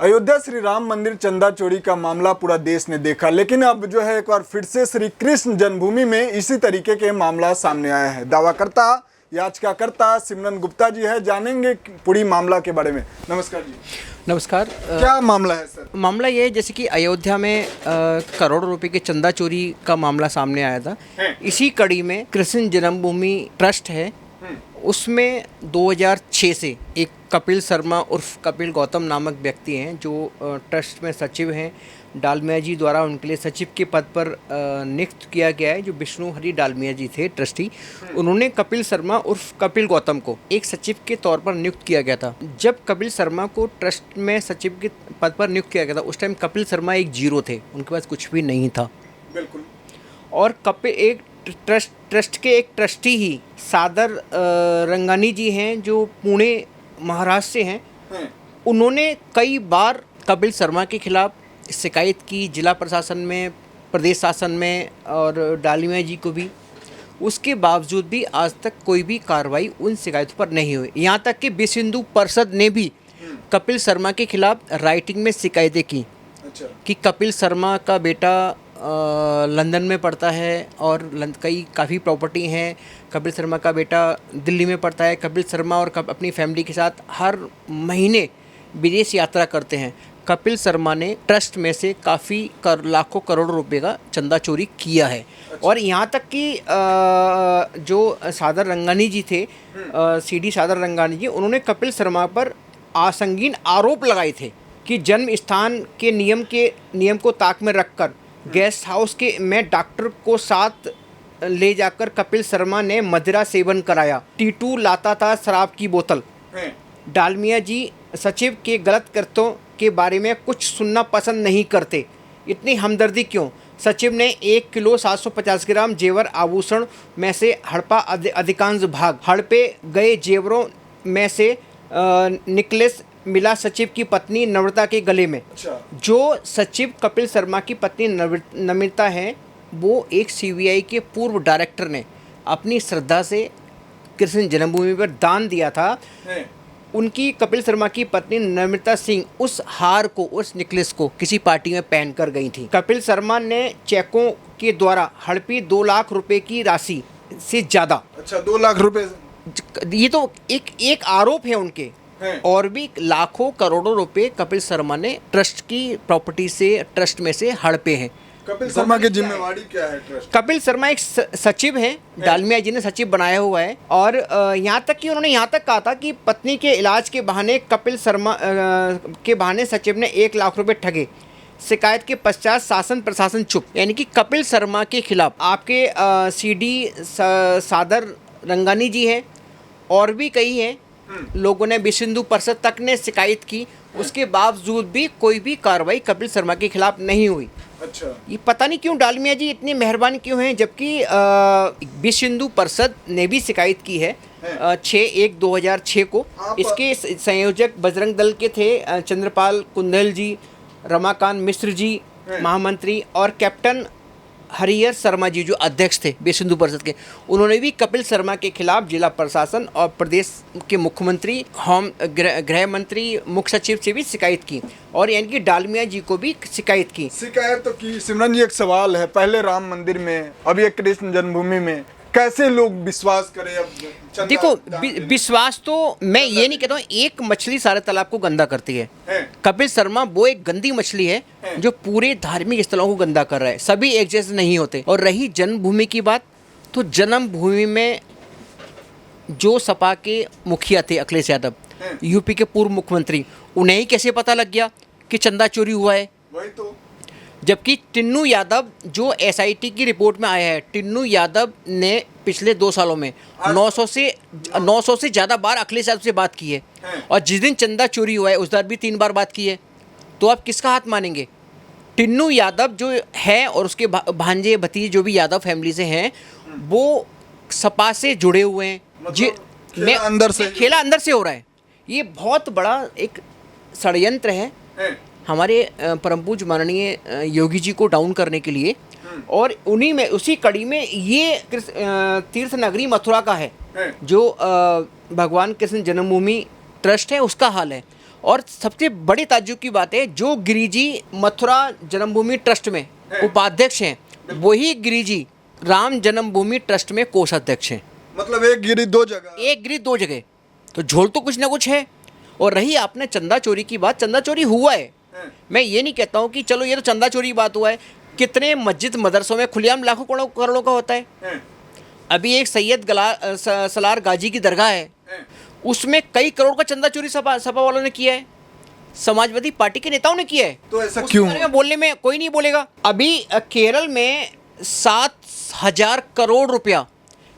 अयोध्या श्री राम मंदिर चंदा चोरी का मामला पूरा देश ने देखा, लेकिन अब जो है एक बार फिर से श्री कृष्ण जन्मभूमि में इसी तरीके के मामला सामने आया है। दावाकर्ता याचिकाकर्ता सिमरन गुप्ता जी है, जानेंगे पूरी मामला के बारे में। नमस्कार जी। नमस्कार। क्या मामला है सर? मामला ये है जैसे कि अयोध्या में करोड़ों रुपए के चंदा चोरी का मामला सामने आया था। इसी कड़ी में कृष्ण जन्मभूमि ट्रस्ट है, उसमें 2006 से एक कपिल शर्मा उर्फ कपिल गौतम नामक व्यक्ति हैं जो ट्रस्ट में सचिव हैं। डालमिया जी द्वारा उनके लिए सचिव के पद पर नियुक्त किया गया है, जो विष्णु हरि डालमिया जी थे ट्रस्टी। उन्होंने कपिल शर्मा उर्फ कपिल गौतम को एक सचिव के तौर पर नियुक्त किया गया था। जब कपिल शर्मा को ट्रस्ट में सचिव के पद पर नियुक्त किया गया था, उस टाइम कपिल शर्मा एक जीरो थे, उनके पास कुछ भी नहीं था। बिल्कुल। और कपिल एक ट्रस्ट के एक ट्रस्टी ही सादर रंगानी जी हैं, जो पुणे महाराष्ट्र से हैं। उन्होंने कई बार कपिल शर्मा के खिलाफ शिकायत की, जिला प्रशासन में, प्रदेश शासन में और डालमिया जी को भी। उसके बावजूद भी आज तक कोई भी कार्रवाई उन शिकायतों पर नहीं हुई। यहाँ तक कि विश्व हिंदू परिषद ने भी कपिल शर्मा के खिलाफ राइटिंग में शिकायतें की। अच्छा। कि कपिल शर्मा का बेटा लंदन में पढ़ता है और काफ़ी प्रॉपर्टी हैं। कपिल शर्मा का बेटा दिल्ली में पढ़ता है। कपिल शर्मा और अपनी फैमिली के साथ हर महीने विदेश यात्रा करते हैं। कपिल शर्मा ने ट्रस्ट में से काफ़ी लाखों करोड़ रुपए का चंदा चोरी किया है। अच्छा। और यहाँ तक कि जो सादर रंगानी जी थे, सीडी सादर रंगानी जी, उन्होंने कपिल शर्मा पर संगीन आरोप लगाए थे कि जन्म स्थान के नियम को ताक में रखकर गेस्ट हाउस में डॉक्टर को साथ ले जाकर कपिल शर्मा ने मदिरा सेवन कराया। टीटू लाता था शराब की बोतल। डालमिया जी सचिव के गलत कृत्यों के बारे में कुछ सुनना पसंद नहीं करते। इतनी हमदर्दी क्यों? सचिव ने 1 किलो 750 ग्राम जेवर आभूषण में से हड़पा अधिकांश भाग। हड़पे गए जेवरों में से नेकलेस मिला सचिव की पत्नी नम्रता के गले में। अच्छा। जो सचिव कपिल शर्मा की पत्नी नम्रता है, वो एक सीबीआई के पूर्व डायरेक्टर ने अपनी श्रद्धा से कृष्ण जन्मभूमि पर दान दिया था। उनकी कपिल शर्मा की पत्नी नम्रता सिंह उस हार को, उस नेकलेस को किसी पार्टी में पहन कर गई थी। कपिल शर्मा ने चेकों के द्वारा हड़पी 2 लाख रुपए की राशि से ज़्यादा। अच्छा, 2 लाख रुपए? ये तो एक आरोप है उनके। और भी लाखों करोड़ों रुपए कपिल शर्मा ने ट्रस्ट की प्रॉपर्टी से, ट्रस्ट में से हड़पे हैं। कपिल शर्मा की जिम्मेवारी क्या है ट्रस्ट? कपिल शर्मा एक सचिव हैं, डालमिया जी ने सचिव बनाया हुआ है। और यहाँ तक कि उन्होंने यहाँ तक कहा था कि पत्नी के इलाज के बहाने कपिल शर्मा के बहाने सचिव ने 1 लाख रुपए ठगे। शिकायत के पश्चात शासन प्रशासन चुप। यानी कि कपिल शर्मा के खिलाफ आपके सीडी सादर रंगानी जी हैं और भी कई हैं लोगों ने, विश्व हिंदू परिषद तक ने शिकायत की। उसके बावजूद भी कोई भी कार्रवाई कपिल शर्मा के खिलाफ नहीं हुई। अच्छा। ये पता नहीं क्यों डालमिया जी इतने मेहरबान क्यों हैं, जबकि विश्व हिंदू परिषद ने भी शिकायत की है 6/1/2006 को। इसके संयोजक बजरंग दल के थे चंद्रपाल कुंदल जी, रमाकांत मिश्र जी महामंत्री, और कैप्टन हरिहर शर्मा जी जो अध्यक्ष थे विश्व हिंदू परिषद के। उन्होंने भी कपिल शर्मा के खिलाफ जिला प्रशासन और प्रदेश के मुख्यमंत्री, गृह मंत्री, मुख्य सचिव से भी शिकायत की, और यानी कि डालमिया जी को भी शिकायत की। शिकायत तो की। सिमरन जी, एक सवाल है, पहले राम मंदिर में, अब ये कृष्ण जन्मभूमि में, कैसे लोग विश्वास करें? अब देखो, विश्वास तो मैं ये नहीं कहता हूँ एक मछली सारे तालाब को गंदा करती है। कपिल शर्मा वो एक गंदी मछली है जो पूरे धार्मिक स्थलों को गंदा कर रहा है। सभी एक जैसे नहीं होते। और रही जन्मभूमि की बात, तो जन्मभूमि में जो सपा के मुखिया थे अखिलेश यादव, यूपी के पूर्व मुख्यमंत्री, उन्हें ही कैसे पता लग गया कि चंदा चोरी हुआ है? वही तो। जबकि टिन्नू यादव जो एसआईटी की रिपोर्ट में आया है, टिन्नू यादव ने पिछले 2 सालों में 900 से ज़्यादा बार अखिलेश यादव से बात की है। और जिस दिन चंदा चोरी हुआ है उस दिन भी 3 बार बात की है। तो आप किसका हाथ मानेंगे? टिन्नू यादव जो है और उसके भांजे भतीजे जो भी यादव फैमिली से हैं, वो सपा से जुड़े हुए हैं। खेला अंदर से हो रहा है। ये बहुत बड़ा एक षड्यंत्र है हमारे परम पूज्य माननीय योगी जी को डाउन करने के लिए। और उन्हीं में, उसी कड़ी में ये तीर्थ नगरी मथुरा का है जो भगवान कृष्ण जन्मभूमि ट्रस्ट है, उसका हाल है। और सबसे बड़ी ताज्जुब की बात है, जो गिरिजी मथुरा जन्मभूमि ट्रस्ट में उपाध्यक्ष हैं, वही गिरिजी राम जन्मभूमि ट्रस्ट में कोषाध्यक्ष हैं। मतलब एक गिरी दो जगह। एक गिरी दो जगह, तो झोल तो कुछ ना कुछ है। और रही आपने चंदा चोरी की बात, चंदा चोरी हुआ है, मैं ये नहीं कहता हूँ कि चलो ये तो चंदा चोरी की बात हुआ है। कितने मस्जिद मदरसों में खुलेआम लाखों करोड़ों का होता है। अभी एक सैयद सलार गाजी की दरगाह है, उसमें कई करोड़ का चंदा चोरी सपा वालों ने किया है, समाजवादी पार्टी के नेताओं ने किया है। तो ऐसा उसके क्यों? बारे में बोलने में कोई नहीं बोलेगा। अभी केरल में 7,000 करोड़ रुपया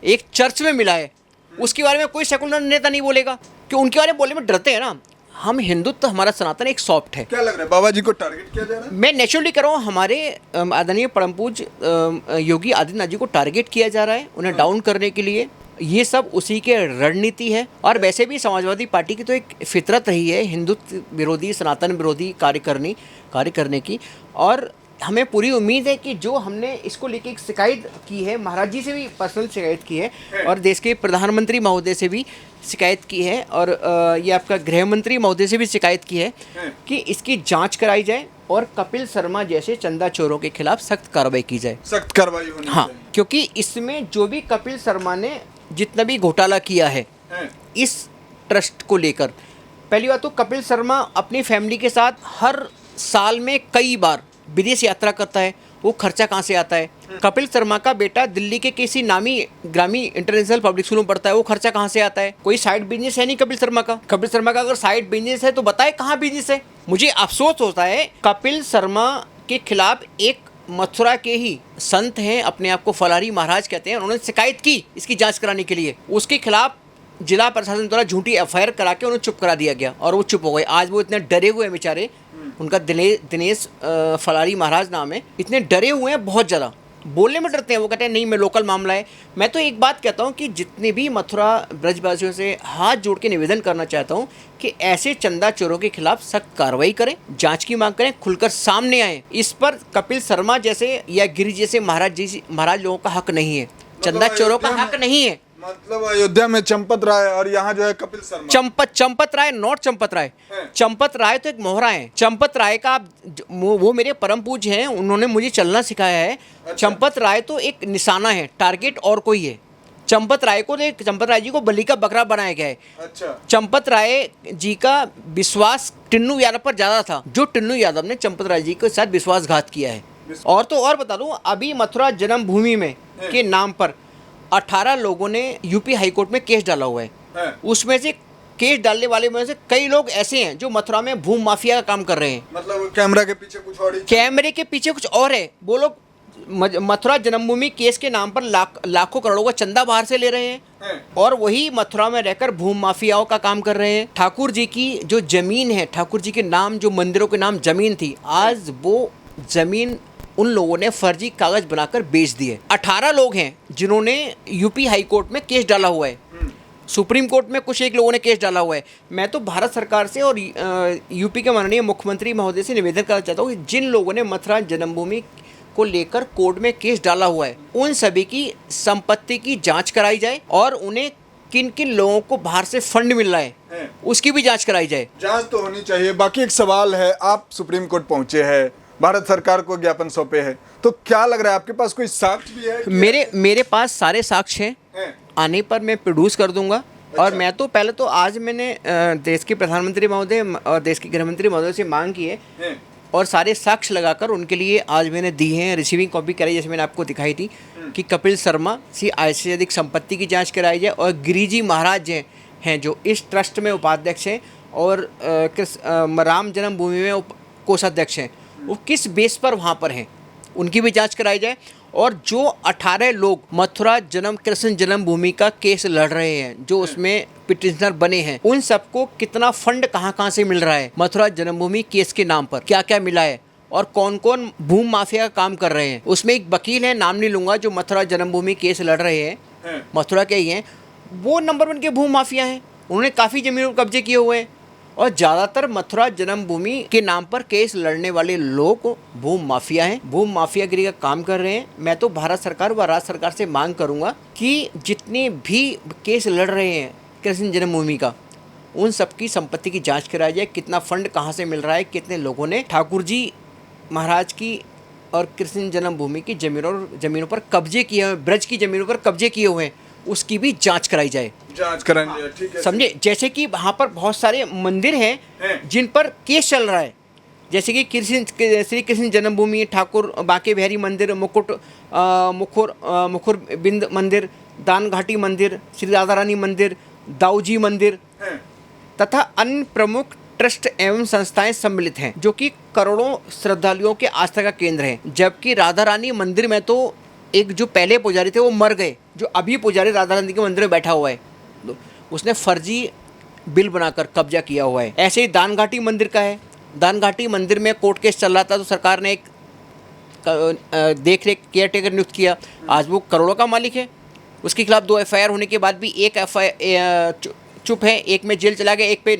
एक चर्च में मिला है, उसके बारे में कोई सेकुलर नेता नहीं बोलेगा, क्यों? उनके बारे में बोलने में डरते हैं ना। हम हिंदुत्व, हमारा सनातन एक सॉफ्ट है। क्या लग रहा है बाबा जी को टारगेट किया जा रहा है? मैं नेचुरली कर रहा हूँ, हमारे आदरणीय परम पूज्य योगी आदित्यनाथ जी को टारगेट किया जा रहा है, उन्हें डाउन करने के लिए। ये सब उसी के रणनीति है। और वैसे भी समाजवादी पार्टी की तो एक फितरत रही है हिंदुत्व विरोधी, सनातन विरोधी कार्य करने की। और हमें पूरी उम्मीद है कि जो हमने इसको लेके एक शिकायत की है, महाराज जी से भी पर्सनल शिकायत की है, और देश के प्रधानमंत्री महोदय से भी शिकायत की है, और ये आपका गृह मंत्री महोदय से भी शिकायत की है कि इसकी जांच कराई जाए और कपिल शर्मा जैसे चंदा चोरों के खिलाफ सख्त कार्रवाई की जाए। सख्त कार्रवाई होनी हाँ, चाहिए। क्योंकि इसमें जो भी कपिल शर्मा ने जितना भी घोटाला किया है इस ट्रस्ट को लेकर, पहली बात तो कपिल शर्मा अपनी फैमिली के साथ हर साल में कई बार विदेश यात्रा करता है। वो खर्चा कहाँ से आता है? कपिल शर्मा का बेटा दिल्ली के किसी नामी ग्रामी इंटरनेशनल पब्लिक स्कूल में पढ़ता है, वो खर्चा कहाँ से आता है? कोई साइड बिजनेस है नहीं कपिल शर्मा का। कपिल शर्मा का अगर साइड बिजनेस है तो बताए कहाँ बिजनेस है। मुझे अफसोस होता है, कपिल शर्मा के खिलाफ एक मथुरा के ही संत हैं, अपने आप को फलारी महाराज कहते हैं, उन्होंने शिकायत की इसकी जांच कराने के लिए। उसके खिलाफ जिला प्रशासन द्वारा झूठी एफआईआर करा के उन्हें चुप करा दिया गया और वो चुप हो गए। आज वो इतने डरे हुए हैं बेचारे, उनका दिनेश फलारी महाराज नाम है, इतने डरे हुए हैं, बहुत ज़्यादा बोलने में डरते हैं। वो कहते हैं नहीं, मैं लोकल मामला है। मैं तो एक बात कहता हूँ कि जितने भी मथुरा ब्रजवासियों से हाथ जोड़ के निवेदन करना चाहता हूँ कि ऐसे चंदा चोरों के खिलाफ सख्त कार्रवाई करें, जांच की मांग करें, खुलकर सामने आए। इस पर कपिल शर्मा जैसे या गिरी जैसे महाराज लोगों का हक नहीं है, चंदा चोरों का हक नहीं है। मतलब अयोध्या में चंपत राय और यहाँ जो है कपिल शर्मा। चंपत राय, नॉट चंपत राय। चंपत राय तो एक मोहरा है। चंपत राय का वो मेरे परम पूज्य हैं, उन्होंने मुझे चलना सिखाया है। अच्छा। चंपत राय तो एक निशाना है, टारगेट और कोई है। चंपत राय जी को बलि का बकरा बनाया गया है। अच्छा। चंपत राय जी का विश्वास टिन्नू यादव पर ज्यादा था, जो टिन्नू यादव ने चंपत राय जी के साथ विश्वासघात किया है। और तो और बता दूं, अभी मथुरा जन्मभूमि में के नाम पर 18 लोगों ने यूपी हाईकोर्ट में केस डाला हुआ है। उसमें से केस डालने वाले में से कई लोग ऐसे हैं जो मथुरा में भूमि माफिया का काम कर रहे हैं। मतलब कैमरा के पीछे कुछ और ही, कैमरे के पीछे कुछ और है। वो लोग मथुरा जन्मभूमि केस के नाम पर लाखों करोड़ों का चंदा बाहर से ले रहे हैं और वही मथुरा में रहकर भूमि माफियाओं का काम कर रहे हैं। ठाकुर जी की जो जमीन है, ठाकुर जी के नाम जो मंदिरों के नाम जमीन थी, आज वो जमीन उन लोगों ने फर्जी कागज बनाकर बेच दिए। 18 लोग हैं जिन्होंने यूपी हाई कोर्ट में केस डाला हुआ है। सुप्रीम कोर्ट में कुछ एक लोगों ने केस डाला हुआ है। मैं तो भारत सरकार से और यूपी के माननीय मुख्यमंत्री महोदय से निवेदन करना चाहता हूँ कि जिन लोगों ने मथुरा जन्मभूमि को लेकर कोर्ट में केस डाला हुआ है, उन सभी की संपत्ति की जांच कराई जाए और उन्हें किन किन लोगों को बाहर से फंड मिल रहा है उसकी भी जांच कराई जाए। जांच तो होनी चाहिए। बाकी एक सवाल है, आप सुप्रीम कोर्ट पहुंचे हैं, भारत सरकार को ज्ञापन सौंपे हैं, तो क्या लग रहा है आपके पास कोई साक्ष्य भी है? मेरे पास सारे साक्ष्य हैं, आने पर मैं प्रोड्यूस कर दूंगा। अच्छा। और मैं तो पहले तो आज मैंने देश के प्रधानमंत्री महोदय और देश के गृह मंत्री महोदय से मांग की है और सारे साक्ष्य लगाकर उनके लिए आज मैंने दी हैं। रिसीविंग कॉपी कराई, जैसे मैंने आपको दिखाई थी कि कपिल शर्मा से आय से अधिक संपत्ति की जांच कराई जाए और गिरिजी महाराज हैं जो इस ट्रस्ट में उपाध्यक्ष हैं और राम जन्मभूमि में कोषाध्यक्ष हैं, वो किस बेस पर वहाँ पर हैं उनकी भी जांच कराई जाए। और जो 18 लोग मथुरा कृष्ण जन्मभूमि का केस लड़ रहे हैं, जो उसमें पिटिशनर बने हैं, उन सबको कितना फंड कहाँ से मिल रहा है मथुरा जन्मभूमि केस के नाम पर, क्या क्या मिला है और कौन कौन भूमि माफिया का काम कर रहे हैं। उसमें एक वकील है, नाम नहीं लूंगा, जो मथुरा जन्मभूमि केस लड़ रहे हैं, मथुरा के ही हैं, वो नंबर 1 के भूमि माफिया हैं। उन्होंने काफ़ी जमीनों पर कब्जे किए हुए हैं और ज़्यादातर मथुरा जन्मभूमि के नाम पर केस लड़ने वाले लोग भूमि माफिया हैं, भूमि माफियागिरी का काम कर रहे हैं। मैं तो भारत सरकार व राज्य सरकार से मांग करूंगा कि जितने भी केस लड़ रहे हैं कृष्ण जन्मभूमि का, उन सबकी संपत्ति की जांच कराई जाए, कितना फंड कहाँ से मिल रहा है, कितने लोगों ने ठाकुर जी महाराज की और कृष्ण जन्मभूमि की जमीनों पर कब्जे किए हुए, ब्रज की जमीनों पर कब्जे किए हुए हैं, उसकी भी जांच कराई जाए। जांच कराएंगे, ठीक है। समझे, जैसे कि वहाँ पर बहुत सारे मंदिर हैं जिन पर केस चल रहा है, जैसे कि श्री कृष्ण जन्मभूमि, ठाकुर बांके बिहारी मंदिर, मुखुर बिंद मंदिर, दान घाटी मंदिर, श्री राधा रानी मंदिर, दाऊजी मंदिर तथा अन्य प्रमुख ट्रस्ट एवं संस्थाएं सम्मिलित हैं, जो कि करोड़ों श्रद्धालुओं के आस्था का केंद्र हैं। जबकि राधा रानी मंदिर में तो एक जो पहले पुजारी थे वो मर गए, जो अभी पुजारी राधा रानी के मंदिर में बैठा हुआ है, उसने फर्जी बिल बनाकर कब्जा किया हुआ है। ऐसे ही दान घाटी मंदिर का है, दान घाटी मंदिर में कोर्ट केस चल रहा था, तो सरकार ने एक देख रेख केयर टेकर नियुक्त किया। आज वो करोड़ों का मालिक है। उसके खिलाफ 2 FIR होने के बाद भी एक FIR चुप है, एक में जेल चला गया, एक पे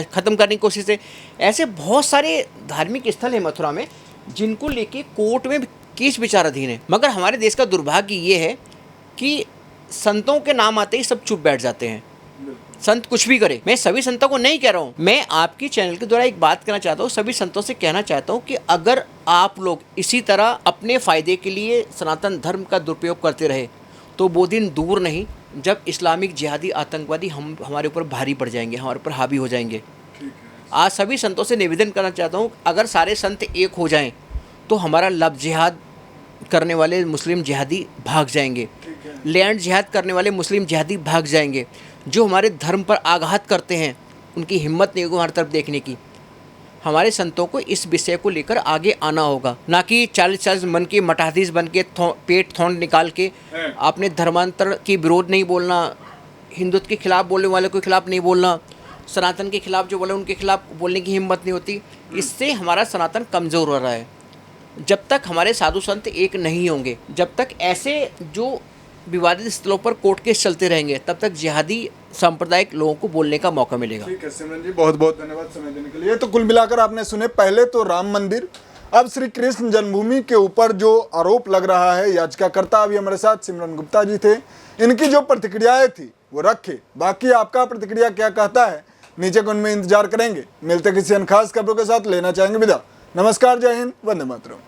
ख़त्म करने की कोशिश है। ऐसे बहुत सारे धार्मिक स्थल हैं मथुरा में जिनको लेके कोर्ट में केस विचाराधीन है। मगर हमारे देश का दुर्भाग्य ये है कि संतों के नाम आते ही सब चुप बैठ जाते हैं, संत कुछ भी करे। मैं सभी संतों को नहीं कह रहा हूँ, मैं आपकी चैनल के द्वारा एक बात कहना चाहता हूँ, सभी संतों से कहना चाहता हूँ कि अगर आप लोग इसी तरह अपने फ़ायदे के लिए सनातन धर्म का दुरुपयोग करते रहे तो वो दिन दूर नहीं जब इस्लामिक जिहादी आतंकवादी हमारे ऊपर भारी पड़ जाएंगे, हमारे ऊपर हावी हो जाएंगे। आज सभी संतों से निवेदन करना चाहता हूँ, अगर सारे संत एक हो जाएं तो हमारा लब जिहाद करने वाले मुस्लिम जिहादी भाग जाएंगे, लैंड जिहाद करने वाले मुस्लिम जिहादी भाग जाएंगे। जो हमारे धर्म पर आघात करते हैं उनकी हिम्मत नहीं होगी हमारी तरफ देखने की। हमारे संतों को इस विषय को लेकर आगे आना होगा, ना कि 40 मन के मठाधीश बन के पेट थोंड निकाल के आपने धर्मांतर के विरोध नहीं बोलना, हिंदुत्व के खिलाफ बोलने वाले के खिलाफ नहीं बोलना, सनातन के खिलाफ जो बोले उनके खिलाफ बोलने की हिम्मत नहीं होती। इससे हमारा सनातन कमज़ोर हो रहा है। जब तक हमारे साधु संत एक नहीं होंगे, जब तक ऐसे जो विवादित स्थलों पर कोर्ट केस चलते रहेंगे, तब तक जिहादी सांप्रदायिक लोगों को बोलने का मौका मिलेगा। ठीक है सिमरन जी, बहुत बहुत धन्यवाद समय देने के लिए। तो कुल मिलाकर आपने सुने, पहले तो राम मंदिर, अब श्री कृष्ण जन्मभूमि के ऊपर जो आरोप लग रहा है, याचिकाकर्ता अभी हमारे साथ सिमरन गुप्ता जी थे, इनकी जो प्रतिक्रियाएं थी वो रखे। बाकी आपका प्रतिक्रिया क्या कहता है नीचे कमेंट में इंतजार करेंगे। मिलते किसी अन्य खास खबरों के साथ, लेना चाहेंगे विदा। नमस्कार, जय हिंद, वंदे मातरम।